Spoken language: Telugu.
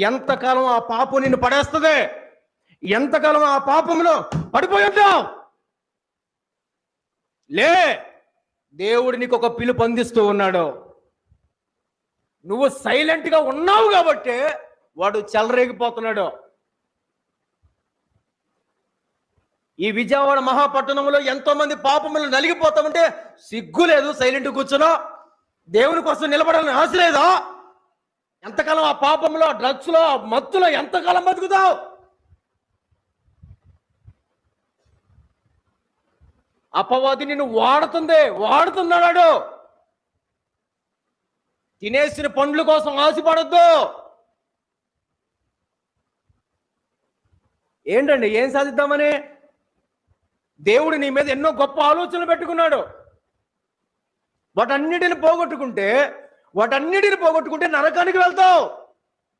ఎంతకాలం ఆ పాపం నిన్ను పడేస్తుంది, ఎంతకాలం ఆ పాపంలో పడిపోయి ఉంటావు? లే, దేవుడు నీకు ఒక పిలుపు అందిస్తూ ఉన్నాడు. నువ్వు సైలెంట్గా ఉన్నావు కాబట్టి వాడు చెలరేగిపోతున్నాడు. ఈ విజయవాడ మహాపట్టణంలో ఎంతో మంది పాపములు నలిగిపోతామంటే సిగ్గు లేదు సైలెంట్ కూర్చున్నా? దేవుని కోసం నిలబడాలని ఆశ లేదా? ఎంతకాలం ఆ పాపంలో, డ్రగ్స్లో, మత్తులో ఎంతకాలం బతుకుతావు? అపవాది నిన్ను వాడుతున్నాడు. తినేసిన పండ్ల కోసం ఆశపడద్దు. ఏంటండి, ఏం సాధిద్దామని? దేవుడు నీ మీద ఎన్నో గొప్ప ఆలోచనలు పెట్టుకున్నాడు. వాటన్నిటిని పోగొట్టుకుంటే నరకానికి వెళ్తావు.